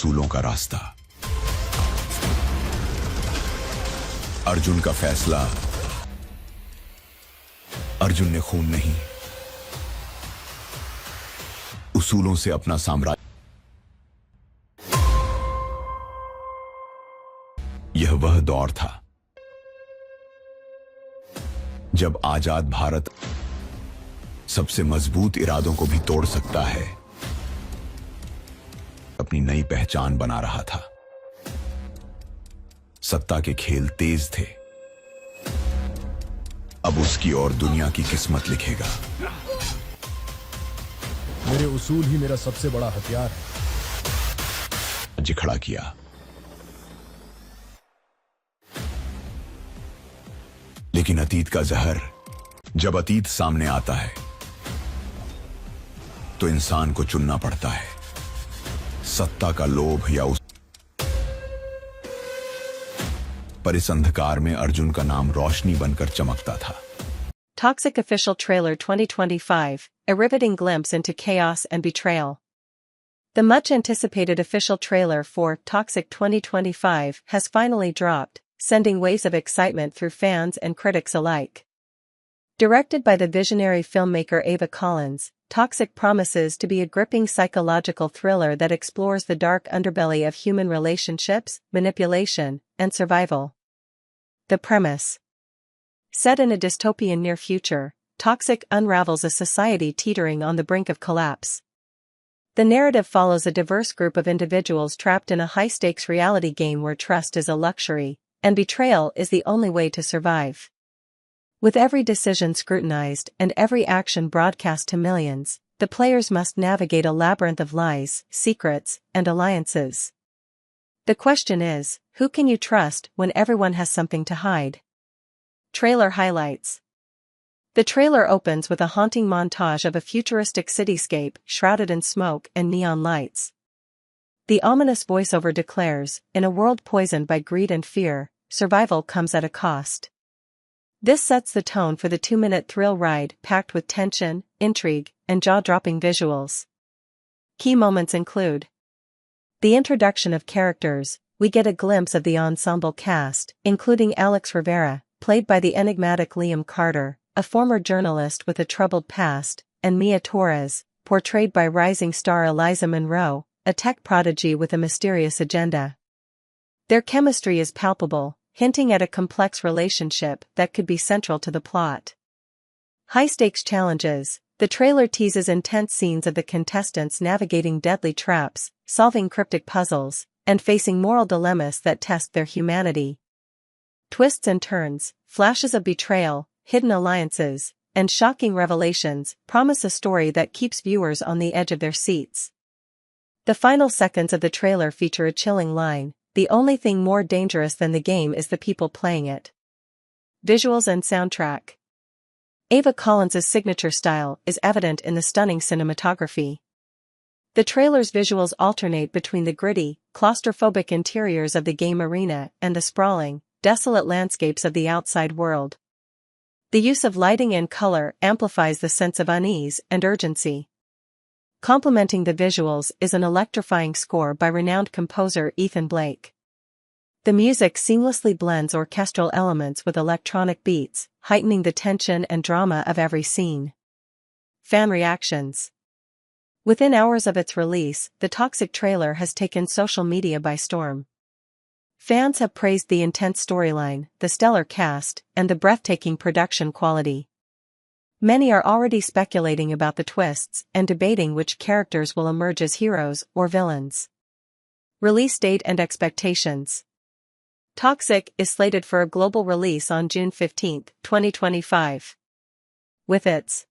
उसूलों का रास्ता। अर्जुन का फैसला। अर्जुन ने खून नहीं, उसूलों से अपना साम्राज्य। यह वह दौर था जब आजाद भारत सबसे मजबूत इरादों को भी तोड़ सकता है, अपनी नई पहचान बना रहा था। सत्ता के खेल तेज थे, अब उसकी और दुनिया की किस्मत लिखेगा। मेरे उसूल ही मेरा सबसे बड़ा हथियार है। राज्य खड़ा किया, लेकिन अतीत का जहर जब अतीत सामने आता है तो इंसान को चुनना पड़ता है, सत्ता का लोभ या उस। पर इस अंधकार में अर्जुन का नाम रोशनी बनकर चमकता था। Toxic Official Trailer 2025, a riveting glimpse into chaos and betrayal. The much-anticipated official trailer for Toxic 2025 has finally dropped, sending waves of excitement through fans and critics alike. Directed by the visionary filmmaker Ava Collins, Toxic promises to be a gripping psychological thriller that explores the dark underbelly of human relationships, manipulation, and survival. The premise. Set in a dystopian near future, Toxic unravels a society teetering on the brink of collapse. The narrative follows a diverse group of individuals trapped in a high-stakes reality game where trust is a luxury, and betrayal is the only way to survive. With every decision scrutinized and every action broadcast to millions, the players must navigate a labyrinth of lies, secrets, and alliances. The question is, who can you trust when everyone has something to hide? Trailer highlights. The trailer opens with a haunting montage of a futuristic cityscape shrouded in smoke and neon lights. The ominous voiceover declares, in a world poisoned by greed and fear, survival comes at a cost. This sets the tone for the 2-minute thrill ride packed with tension, intrigue, and jaw-dropping visuals. Key moments include the introduction of characters. We get a glimpse of the ensemble cast, including Alex Rivera, played by the enigmatic Liam Carter, a former journalist with a troubled past, and Mia Torres, portrayed by rising star Eliza Monroe, a tech prodigy with a mysterious agenda. Their chemistry is palpable, hinting at a complex relationship that could be central to the plot. High-stakes challenges. The trailer teases intense scenes of the contestants navigating deadly traps, solving cryptic puzzles, and facing moral dilemmas that test their humanity. Twists and turns, flashes of betrayal, hidden alliances, and shocking revelations promise a story that keeps viewers on the edge of their seats. The final seconds of the trailer feature a chilling line: the only thing more dangerous than the game is the people playing it. Visuals and soundtrack. Ava Collins' signature style is evident in the stunning cinematography. The trailer's visuals alternate between the gritty, claustrophobic interiors of the game arena and the sprawling, desolate landscapes of the outside world. The use of lighting and color amplifies the sense of unease and urgency. Complementing the visuals is an electrifying score by renowned composer Ethan Blake. The music seamlessly blends orchestral elements with electronic beats, heightening the tension and drama of every scene. Fan reactions. Within hours of its release, the Toxic trailer has taken social media by storm. Fans have praised the intense storyline, the stellar cast, and the breathtaking production quality. Many are already speculating about the twists and debating which characters will emerge as heroes or villains. Release date and expectations. Toxic is slated for a global release on June 15, 2025. With its